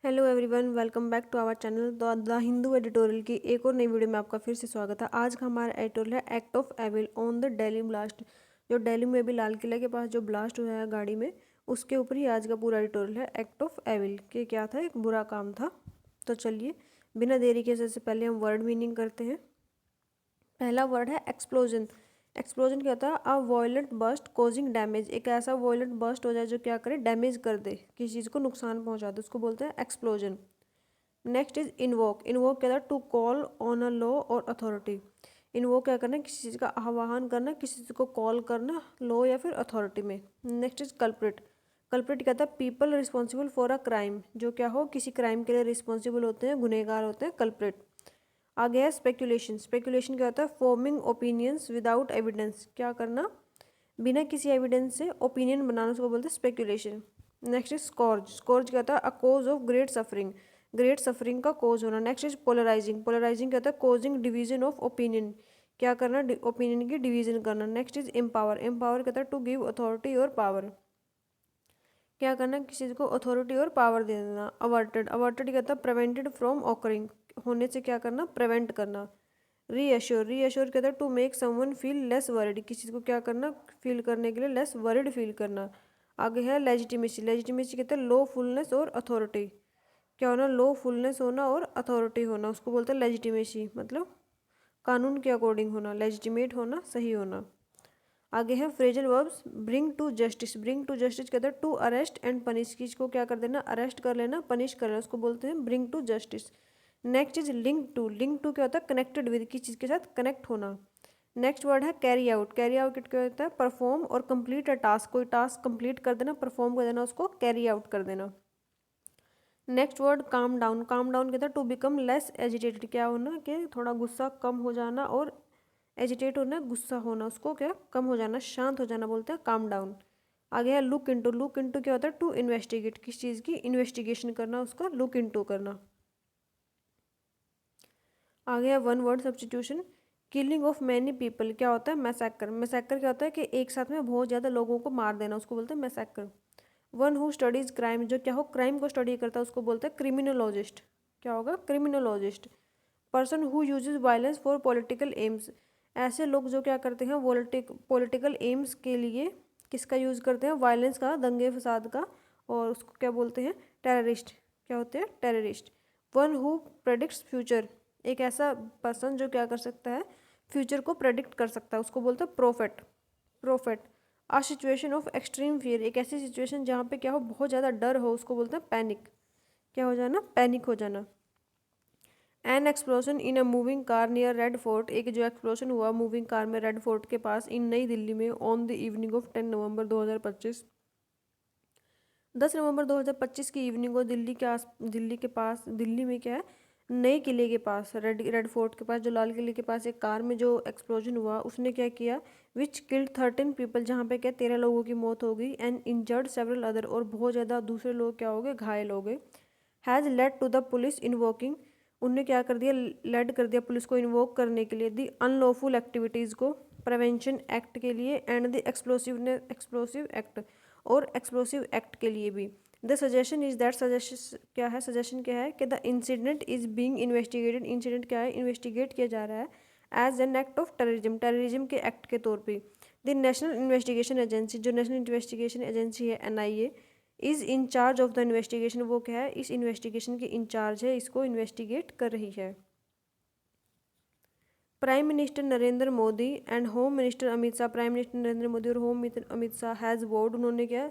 Hello everyone, welcome back to our channel the Hindu editorial की एक और नई वीडियो में आपका फिर से स्वागत है। आज का हमारा एडिटोरियल है act of evil on the Delhi blast. जो दिल्ली में भी लाल किले के पास जो ब्लास्ट हुआ है गाड़ी में, उसके ऊपर ही आज का पूरा एडिटोरियल है। एक्ट ऑफ एविल के क्या था, एक बुरा काम था। तो चलिए बिना देरी के सबसे पहले हम वर्ड मीनिंग करते हैं। पहला वर्ड है एक्सप्लोजन। एक्सप्लोजन क्या होता है? अ वॉयलेंट बर्स्ट कॉजिंग डैमेज। एक ऐसा वॉयलेंट बर्स्ट हो जाए जो क्या करे, डैमेज कर दे, किसी चीज़ को नुकसान पहुंचा दे, उसको बोलते हैं explosion. Next is invoke. Invoke क्या था? To call on a law और अथॉरिटी। इन्वोक क्या करना, किसी चीज़ का आह्वान करना, किसी चीज़ को कॉल करना लॉ या फिर अथॉरिटी में। Next is culprit. कल्प्रिट क्या था? People responsible for a crime. जो क्या हो, किसी क्राइम के लिए रिस्पॉन्सिबल होते हैं, गुनहगार होते हैं, कल्प्रिट। आगे है स्पेकुलेशन। स्पेकुलेशन क्या होता है? Forming opinions without evidence. क्या करना, बिना किसी एविडेंस से ओपिनियन बनाना, उसको बोलते हैं speculation. Next is scourge. Scourge क्या होता है? A cause of great suffering. Great suffering का कोज होना। Next is polarising. पोलराइजिंग क्या होता है? Causing division of opinion. क्या करना, ओपिनियन की डिवीजन करना। Next is empower. एम्पावर कहता है टू गिव अथॉरिटी और पावर। क्या करना, किसी को अथॉरिटी और पावर दे देना। अवर्टेड। अवर्टेड क्या होता है? Prevented from occurring. होने से क्या करना, प्रिवेंट करना। रीअश्योर। रीअश्योर कहता है to make someone feel less worried. किसी चीज़ को क्या करना, फील करने के लिए लेस वरिड फील करना। आगे है लेजिटिमेसी। लेजिटिमेसी कहता है लॉफुलनेस और अथॉरिटी। क्या होना, लॉफुलनेस होना और अथॉरिटी होना, उसको बोलते हैं लेजिटिमेसी। मतलब कानून के अकॉर्डिंग होना, लेजिटिमेट होना, सही होना। आगे है phrasal verbs. Bring to justice. Bring to justice कहता है टू अरेस्ट एंड पनिश। किसी को क्या कर देना, अरेस्ट कर लेना, पनिश कर लेना, उसको बोलते हैं bring to justice. Next is link to. Link to क्या होता है? कनेक्टेड विद, किसी चीज़ के साथ कनेक्ट होना। नेक्स्ट वर्ड है कैरी आउट। कैरी आउट क्या होता है? परफॉर्म और कंप्लीट अ टास्क। कोई टास्क कंप्लीट कर देना, परफॉर्म कर देना, उसको कैरी आउट कर देना। Next word calm down. Calm down कहता है टू बिकम लेस एजिटेटेड। क्या होना, कि थोड़ा गुस्सा कम हो जाना, और एजिटेट होना, गुस्सा होना, उसको क्या कम हो जाना, शांत हो जाना, बोलते हैं काम डाउन। आगे है लुक इनटू। लुक इनटू क्या होता है? टू इन्वेस्टिगेट, किस चीज़ की इन्वेस्टिगेशन करना, उसका लुक इनटू करना। आगे है one word substitution. Killing of many people क्या होता है? मैसैकर। मैसैकर क्या होता है? कि एक साथ में बहुत ज़्यादा लोगों को मार देना, उसको बोलते हैं massacre. One who studies crime. जो क्या हो, क्राइम को स्टडी करता है, उसको बोलते हैं क्रिमिनोलॉजिस्ट। क्या होगा? Criminologist. Person who usage violence for political AIIMS. ऐसे लोग जो क्या करते हैं, पॉलिटिकल एम्स के लिए किसका यूज़ करते हैं? वायलेंस का, दंगे फसाद का, और उसको क्या बोलते हैं? टेररिस्ट। क्या होते हैं? Terrorist. One who predicts future. एक ऐसा पर्सन जो क्या कर सकता है, फ्यूचर को प्रेडिक्ट कर सकता है, उसको बोलते हैं prophet. Prophet. A situation of extreme fear. एक ऐसी सिचुएशन जहाँ पे क्या हो, बहुत ज़्यादा डर हो, उसको बोलते हैं पैनिक। क्या हो जाना, पैनिक हो जाना। N explosion in a moving car near Red fort. एक जो एक्सप्लोजन हुआ मूविंग कार में रेड फोर्ट के पास, इन नई दिल्ली में, ऑन द इवनिंग ऑफ 10 नवंबर 2025। 10 नवंबर 2025 की इवनिंग को दिल्ली के पास, दिल्ली में क्या है, नए किले के पास, रेड फोर्ट के पास, जो लाल किले के पास एक कार में जो एक्सप्लोजन हुआ, उसने क्या किया, विच किल्ड 13 पीपल। जहाँ पे क्या 13 लोगों की मौत हो गई, एंड इंजर्ड सेवरल अदर, और बहुत ज़्यादा दूसरे लोग क्या हो गए, घायल हो गए। Has led to the police invoking. उनने क्या कर दिया, लेड कर दिया पुलिस को इन्वोक करने के लिए, दी अनलॉफुल एक्टिविटीज़ को, प्रिवेंशन एक्ट के लिए, एंड द एक्सप्लोसिव एक्ट, और एक्सप्लोसिव एक्ट के लिए भी। The suggestion is that, suggestion क्या है, सजेशन क्या है, कि the incident is being investigated. Incident क्या है, इन्वेस्टिगेट किया जा रहा है, as an act of terrorism, terrorism के एक्ट के तौर पे। द नेशनल इन्वेस्टिगेशन एजेंसी, जो नेशनल इन्वेस्टिगेशन एजेंसी है, NIA, is in charge of the investigation. वो क्या है, इस इन्वेस्टिगेशन की इंचार्ज है, इसको इन्वेस्टिगेट कर रही है। Prime minister Narendra Modi and home minister Amit Shah. Prime minister Narendra Modi और home minister Amit Shah has vowed, उन्होंने क्या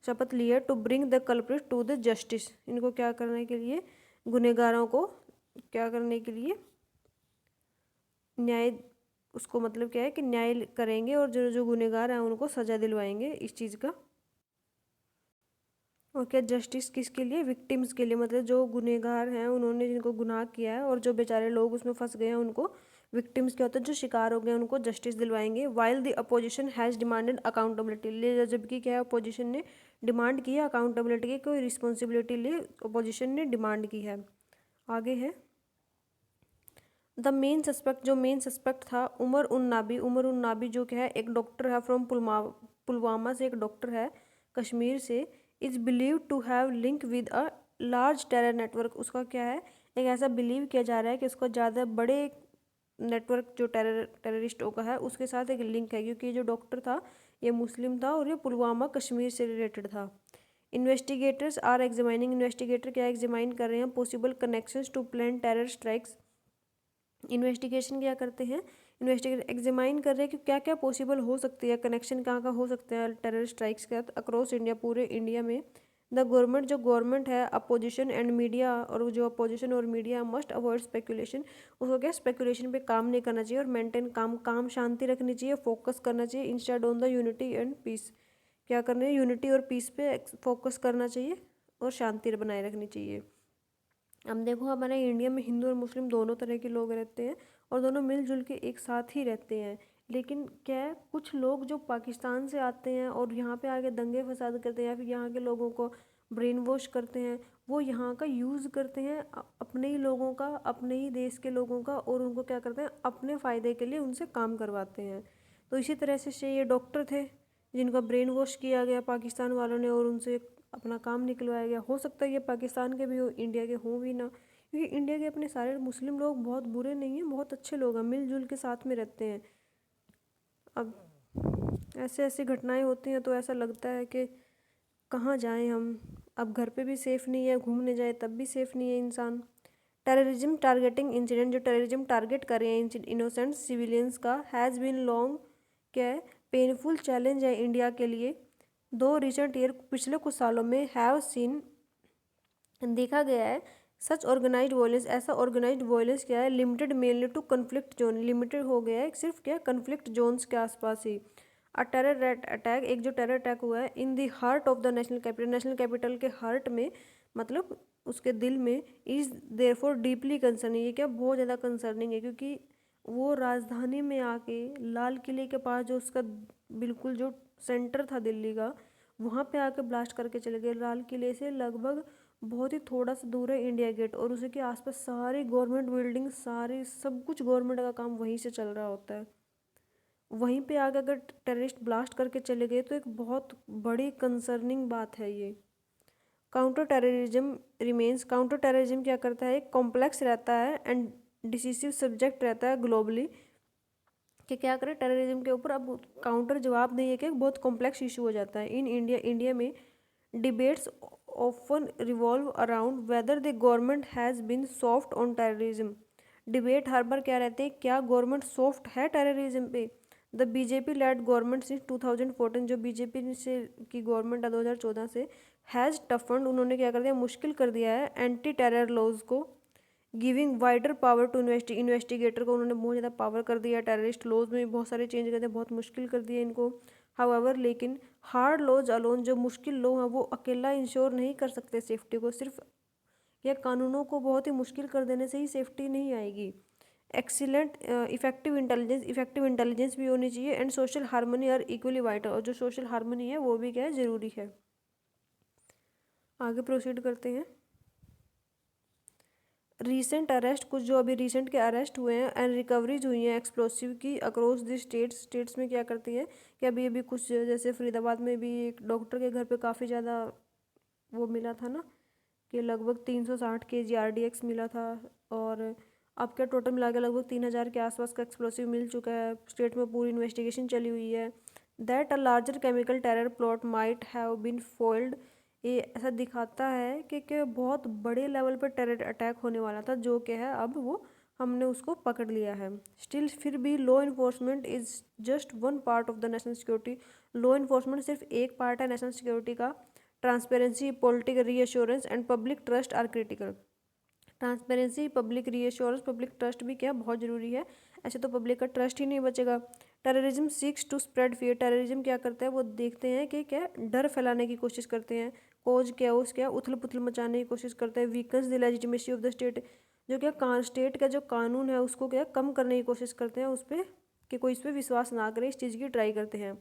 शपथ लिया, to bring the culprit to the justice. इनको क्या करने के लिए, गुनहगारों को क्या करने के लिए, न्याय, उसको मतलब क्या है कि न्याय करेंगे, और जो जो गुनहगार हैं उनको सज़ा दिलवाएंगे इस चीज़ का। और क्या जस्टिस किसके लिए, विक्टिम्स के लिए, मतलब जो गुनहगार हैं, उन्होंने जिनको गुनाह किया है और जो बेचारे लोग उसमें फंस गए हैं, उनको विक्टिम्स क्या होता है, जो शिकार हो गए हैं, उनको जस्टिस दिलवाएंगे। While the opposition has demanded accountability. ले जबकि क्या है, अपोजिशन ने डिमांड की है अकाउंटेबिलिटी की, कोई रिस्पॉन्सिबिलिटी लिए अपोजिशन ने डिमांड की है। आगे है द मेन सस्पेक्ट। जो मेन सस्पेक्ट था, उमर उन नाबी। उमर उन नाबी जो क्या है, एक डॉक्टर है, फ्रॉम पुलवामा से एक डॉक्टर है, कश्मीर से, is believe to have link with a large terror network, उसका क्या है, एक ऐसा बिलीव किया जा रहा है कि उसका ज़्यादा बड़े नेटवर्क जो टेररिस्टों का है उसके साथ एक लिंक है, क्योंकि ये जो डॉक्टर था ये मुस्लिम था और ये पुलवामा कश्मीर से रिलेटेड था। इन्वेस्टिगेटर्स आर एग्जामिनिंग, इन्वेस्टिगेटर क्या एग्जामाइन कर रहे हैं, possible connections to plan terror strikes. Investigation क्या करते हैं, इन्वेस्टिगेट एग्जामाइन कर रहे हैं कि क्या क्या पॉसिबल हो सकती है, कनेक्शन कहाँ कहाँ हो सकते हैं टेरर स्ट्राइक्स के साथ अक्रॉस इंडिया, पूरे इंडिया में। द गवर्नमेंट, जो गवर्नमेंट है, अपोजिशन एंड मीडिया, और जो अपोजिशन और मीडिया मस्ट अवॉइड स्पेकुलेशन, उसको क्या स्पेकुलेशन पे काम नहीं करना चाहिए और मेंटेन काम शांति रखनी चाहिए, फोकस करना चाहिए instead on the unity and peace. क्या करना है, यूनिटी और पीस पे फोकस करना चाहिए और शांति बनाए रखनी चाहिए। अब देखो हमारे इंडिया में हिंदू और मुस्लिम दोनों तरह के लोग रहते हैं और दोनों मिलजुल के एक साथ ही रहते हैं, लेकिन क्या है, कुछ लोग जो पाकिस्तान से आते हैं और यहाँ पे आके दंगे फसाद करते हैं या फिर यहाँ के लोगों को ब्रेन वॉश करते हैं, वो यहाँ का यूज़ करते हैं अपने ही लोगों का, अपने ही देश के लोगों का, और उनको क्या करते हैं, अपने फ़ायदे के लिए उनसे काम करवाते हैं। तो इसी तरह से ये डॉक्टर थे जिनका ब्रेन वॉश किया गया पाकिस्तान वालों ने और उनसे अपना काम निकलवाया गया। हो सकता है ये पाकिस्तान के भी हो, इंडिया के हों भी ना, क्योंकि इंडिया के अपने सारे मुस्लिम लोग बहुत बुरे नहीं हैं, बहुत अच्छे लोग हैं, मिलजुल के साथ में रहते हैं। अब ऐसे ऐसी घटनाएं होती हैं तो ऐसा लगता है कि कहाँ जाएं हम, अब घर पे भी सेफ़ नहीं है, घूमने जाए तब भी सेफ़ नहीं है इंसान। टेररिज्म टारगेटिंग इंसिडेंट, जो टेररिज्म टारगेट कर रहे हैं इनोसेंट सिविलियंस का, हैज़ बीन लॉन्ग, क्या है, पेनफुल चैलेंज है इंडिया के लिए। दो रिसेंट ईयर, पिछले कुछ सालों में, हैव सीन, देखा गया है, सच ऑर्गेनाइज्ड वायलेंस, ऐसा ऑर्गेनाइज्ड वायलेंस क्या है, limited mainly to conflict zone, limited हो गया है सिर्फ क्या, कन्फ्लिक्ट जोन्स के आसपास ही। अ टेरर अटैक, एक जो टेरर अटैक हुआ है in the heart of the national capital, national capital के हार्ट में, मतलब उसके दिल में, इज़ देयरफॉर डीपली कंसर्निंग, ये क्या बहुत ज़्यादा कंसर्निंग है, क्योंकि वो राजधानी में आके लाल किले के पास जो उसका बिल्कुल जो सेंटर था दिल्ली का, वहाँ पे आके ब्लास्ट करके चले गए। लाल किले से लगभग बहुत ही थोड़ा सा दूर है इंडिया गेट, और उसी के आसपास सारी गवर्नमेंट बिल्डिंग, सारे सब कुछ गवर्नमेंट का काम वहीं से चल रहा होता है। वहीं पे आगे अगर टेररिस्ट ब्लास्ट करके चले गए तो एक बहुत बड़ी कंसर्निंग बात है ये। Counter terrorism remains, counter terrorism क्या करता है, एक कॉम्प्लेक्स रहता है एंड डिसिसिव सब्जेक्ट रहता है ग्लोबली, कि क्या करें टेररिज्म के ऊपर। अब काउंटर जवाब नहीं है कि बहुत कॉम्प्लेक्स इशू हो जाता है इन इंडिया में debates often revolve around whether the government has been soft on terrorism. Debate हर बार क्या रहते हैं, क्या गवर्नमेंट सॉफ्ट है टेररिज्म पे। The BJP led government since 2014, जो बीजेपी से की गवर्नमेंट है 2014 से, हैज़ टफन्ड, उन्होंने क्या कर दिया, मुश्किल कर दिया है एंटी टेरर लॉज को। Giving wider power to investigator को उन्होंने बहुत ज़्यादा पावर कर दिया, टेररिस्ट लॉज में भी बहुत सारे चेंज कर दिए, बहुत मुश्किल कर दिया इनको। हाउएवर, लेकिन हार्ड लॉज अलोन, जो मुश्किल लॉ हैं वो अकेला इंश्योर नहीं कर सकते सेफ्टी को, सिर्फ या कानूनों को बहुत ही मुश्किल कर देने से ही सेफ्टी नहीं आएगी। एक्सीलेंट इफेक्टिव इंटेलिजेंस भी होनी चाहिए and social harmony are equally vital, और जो सोशल हारमोनी है वो भी क्या है, ज़रूरी है। आगे प्रोसीड करते हैं। रीसेंट अरेस्ट, कुछ जो अभी रीसेंट के अरेस्ट हुए हैं एंड रिकवरीज हुई हैं एक्सप्लोसिव की अक्रॉस द स्टेट्स में क्या करती है कि अभी अभी कुछ, जैसे फरीदाबाद में भी एक डॉक्टर के घर पे काफ़ी ज़्यादा वो मिला था ना, कि लगभग 360 kg RDX मिला था, और अब क्या टोटल मिला के लगभग 3000 के आसपास का एक्सप्लोसिव मिल चुका है। स्टेट में पूरी इन्वेस्टिगेशन चली हुई है। That a larger chemical terror plot might have been foiled, ये ऐसा दिखाता है कि बहुत बड़े लेवल पर टेरर अटैक होने वाला था, जो कि है अब वो हमने उसको पकड़ लिया है। स्टिल फिर भी law enforcement is just one part of the national security, law enforcement सिर्फ एक पार्ट है नेशनल सिक्योरिटी का। Transparency, political reassurance and public trust are critical. Transparency, public reassurance, public trust भी क्या बहुत ज़रूरी है, ऐसे तो पब्लिक का ट्रस्ट ही नहीं बचेगा। Terrorism seeks to spread fear, terrorism क्या करता है, वो देखते हैं कि क्या डर फैलाने की कोशिश करते हैं, कोज कैओस, क्या उथल पुथल मचाने की कोशिश करते हैं। Weakens the legitimacy of the state, जो क्या स्टेट का जो कानून है उसको क्या कम करने की कोशिश करते हैं, उस पर कि कोई इस पर विश्वास ना करे, इस चीज़ की ट्राई करते हैं।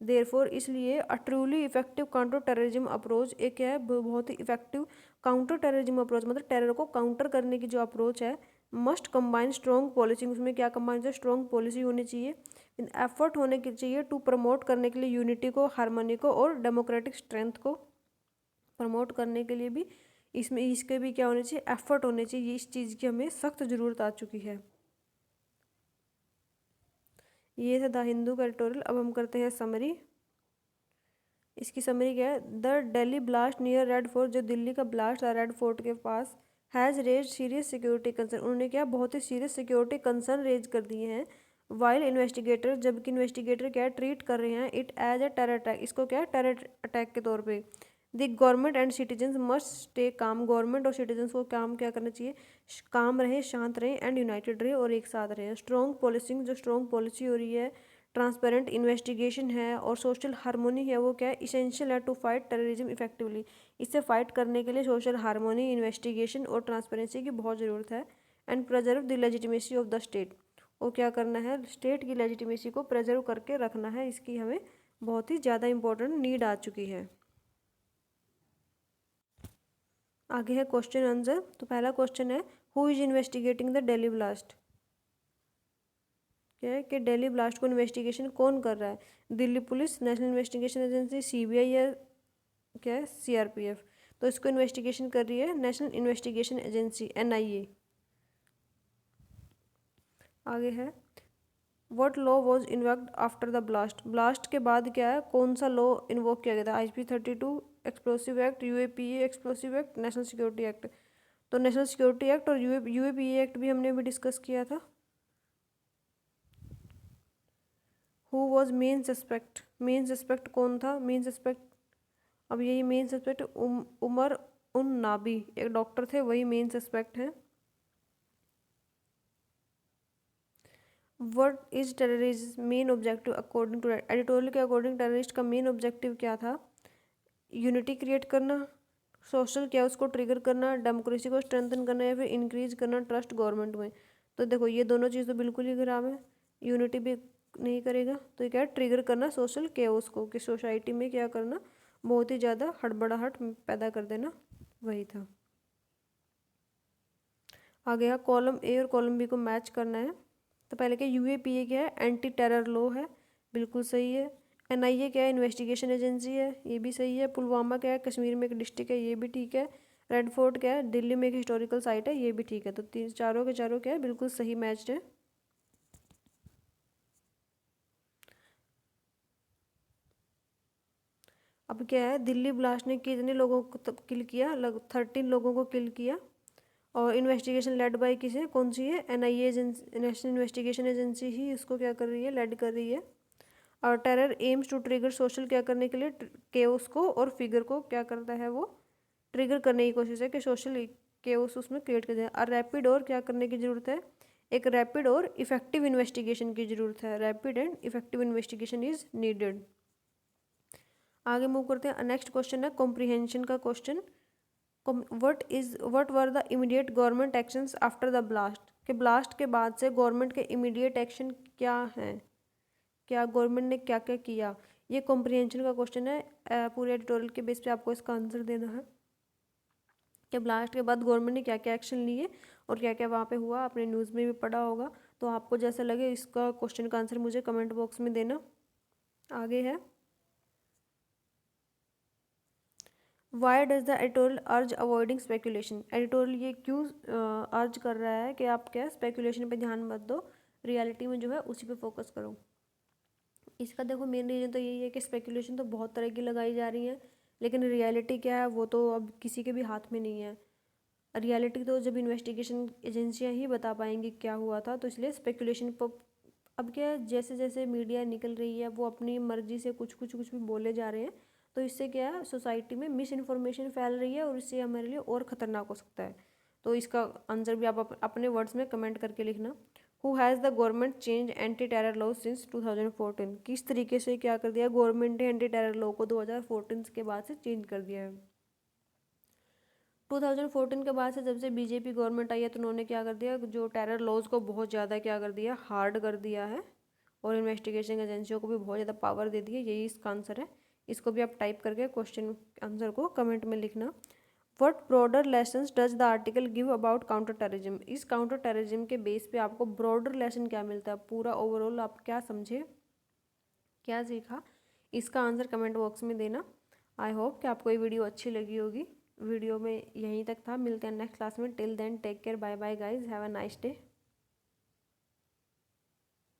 देयरफॉर, इसलिए a truly effective counter terrorism approach, एक है बहुत ही इफेक्टिव काउंटर टेररिज्म अप्रोच, मतलब टेरर को काउंटर करने की जो अप्रोच है, मस्ट कंबाइन स्ट्रॉन्ग पॉलिसी, उसमें क्या कंबाइन है, स्ट्रॉन्ग पॉलिसी होनी चाहिए, एफर्ट होने की चाहिए टू प्रमोट करने के लिए यूनिटी को, हारमोनी को और डेमोक्रेटिक स्ट्रेंथ को प्रमोट करने के लिए भी इसमें इसके भी क्या होने चाहिए, एफर्ट होने चाहिए, इस चीज़ की हमें सख्त ज़रूरत आ चुकी है। ये था द हिंदू का एडिटोरियल। अब हम करते हैं समरी। इसकी समरी क्या है, the Delhi blast near Red Fort, जो दिल्ली का ब्लास्ट था रेड फोर्ट के पास, has raise serious security concern, उन्होंने क्या बहुत ही सीरियस सिक्योरिटी कंसर्न रेज कर दिए हैं। वाइल इन्वेस्टिगेटर, जबकि इन्वेस्टिगेटर क्या ट्रीट कर रहे हैं it as a terror attack, इसको क्या टेरर अटैक के तौर पे। The government and citizens must stay calm, government और सिटीजन्स को काम क्या करना चाहिए, काम रहे, शांत रहे एंड यूनाइटेड रहे और एक साथ रहे। स्ट्रॉन्ग पॉलिसिंग, जो स्ट्रॉन्ग पॉलिसी हो रही है, ट्रांसपेरेंट इन्वेस्टिगेशन है और सोशल हारमोनी है, वो क्या है इसेंशियल है टू फाइट टेररिज्म इफेक्टिवली, इससे फाइट करने के लिए सोशल हारमोनी, इन्वेस्टिगेशन और ट्रांसपेरेंसी की बहुत ज़रूरत है। And preserve the legitimacy of the state, और क्या करना है, स्टेट की लेजिटिमेसी को प्रिजर्व करके रखना है, इसकी हमें बहुत ही ज़्यादा इंपॉर्टेंट नीड आ चुकी है। आगे है क्वेश्चन आंसर। तो पहला क्वेश्चन है, who is investigating the Delhi blast, क्या है कि दिल्ली ब्लास्ट को इन्वेस्टिगेशन कौन कर रहा है, Delhi police, national investigation agency, CBI या क्या है सीआरपीएफ। तो इसको इन्वेस्टिगेशन कर रही है नेशनल इन्वेस्टिगेशन एजेंसी एनआईए। आगे है, what law was invoked after the blast, blast के बाद क्या है कौन सा लॉ इन्वोक किया गया था, IP 32 explosive act, UAPA explosive act, national security act. तो नेशनल सिक्योरिटी एक्ट और यूएपीए एक्ट भी हमने अभी डिस्कस किया था। Who was main suspect, main suspect कौन था, मेन सस्पेक्ट, अब यही मेन सस्पेक्ट उमर उन नाबी, एक डॉक्टर थे, वही मेन सस्पेक्ट हैं। What is terrorism main objective according to editorial के अकॉर्डिंग टेररिस्ट का मेन ऑब्जेक्टिव क्या था, यूनिटी क्रिएट करना, सोशल क्या उसको ट्रिगर करना, डेमोक्रेसी को स्ट्रेंथन करना या फिर इंक्रीज करना ट्रस्ट गवर्नमेंट में। तो देखो ये दोनों चीज़ तो बिल्कुल ही खराब है, यूनिटी भी नहीं करेगा, तो ये क्या है ट्रिगर करना सोशल केओस को, कि सोसाइटी में क्या करना बहुत ही ज़्यादा हड़बड़ाहट पैदा कर देना, वही था। आगे है कॉलम ए और कॉलम बी को मैच करना है। तो पहले क्या यूएपीए क्या है, एंटी टेरर लॉ है, बिल्कुल सही है। एनआईए क्या है, इन्वेस्टिगेशन एजेंसी है, ये भी सही है। पुलवामा क्या है, कश्मीर में एक डिस्ट्रिक्ट है, ये भी ठीक है। रेड फोर्ट क्या है, दिल्ली में एक हिस्टोरिकल साइट है, ये भी ठीक है। तो तीन चारों के चारों क्या है बिल्कुल सही मैच्ड है। अब क्या है, दिल्ली ब्लास्ट ने कितने लोगों को किल किया, 13 लोगों को किल किया। और इन्वेस्टिगेशन लेड बाय किसे, कौन सी है, NIA agency, national investigation agency ही इसको क्या कर रही है, लेड कर रही है। और terror aims to trigger social, क्या करने के लिए, केओस को और फिगर को क्या करता है, वो ट्रिगर करने की कोशिश है कि सोशल केओस उसमें क्रिएट कर दिया। और रैपिड और क्या करने की ज़रूरत है, एक रैपिड और इफेक्टिव इन्वेस्टिगेशन की ज़रूरत है, rapid and effective investigation is needed. आगे मूव करते हैं। नेक्स्ट क्वेश्चन है कॉम्प्रिहेंशन का question. What were the immediate government actions after the blast, के ब्लास्ट के बाद से गवर्नमेंट के इमीडिएट एक्शन क्या हैं, क्या गवर्नमेंट ने क्या क्या किया, ये कॉम्प्रिहेंशन का क्वेश्चन है। पूरे एडिटोरियल के बेस पे आपको इसका आंसर देना है कि ब्लास्ट के बाद गवर्नमेंट ने क्या क्या एक्शन लिए और क्या क्या वहाँ पे हुआ, आपने न्यूज़ में भी पढ़ा होगा। तो आपको जैसा लगे इसका क्वेश्चन का आंसर मुझे कमेंट बॉक्स में देना। आगे है, वाई डज द एडिटोरियल अर्ज अवॉइडिंग स्पेकुलेशन, एडिटोरियल ये क्यों अर्ज कर रहा है कि आप क्या स्पेकुलेशन पे ध्यान मत दो, रियलिटी में जो है उसी पे फोकस करो। इसका देखो मेन रीज़न तो यही है कि स्पेकुलेशन तो बहुत तरह की लगाई जा रही है, लेकिन रियलिटी क्या है वो तो अब किसी के भी हाथ में नहीं है। रियलिटी तो जब इन्वेस्टिगेशन एजेंसियां ही बता पाएंगी क्या हुआ था, तो इसलिए स्पेकुलेशन पर अब क्या है, जैसे जैसे मीडिया निकल रही है वो अपनी मर्जी से कुछ भी बोले जा रहे हैं, तो इससे क्या है सोसाइटी में मिस इन्फॉर्मेशन फैल रही है और इससे हमारे लिए और ख़तरनाक हो सकता है। तो इसका आंसर भी आप अपने वर्ड्स में कमेंट करके लिखना। Who has the government change anti terror law since 2014, किस तरीके से क्या कर दिया गवर्नमेंट ने एंटी टेरर लॉ को 2014 के बाद से चेंज कर दिया है। 2014 के बाद से जब से बीजेपी गवर्नमेंट आई है तो उन्होंने क्या कर दिया, जो टेरर लॉज को बहुत ज़्यादा क्या कर दिया, हार्ड कर दिया है, और इन्वेस्टिगेशन एजेंसियों को भी बहुत ज़्यादा पावर दे दी है। यही इसका आंसर है। इसको भी आप टाइप करके क्वेश्चन आंसर को कमेंट में लिखना। What broader lessons does the article give about counter terrorism, इस काउंटर टेररिज्म के बेस पे आपको ब्रॉडर लेसन क्या मिलता है, पूरा ओवरऑल आप क्या समझे, क्या सीखा, इसका आंसर कमेंट बॉक्स में देना। आई होप कि आपको ये वीडियो अच्छी लगी होगी। वीडियो में यहीं तक था। मिलते हैं नेक्स्ट क्लास में। Till then take care, bye bye guys, have a nice day.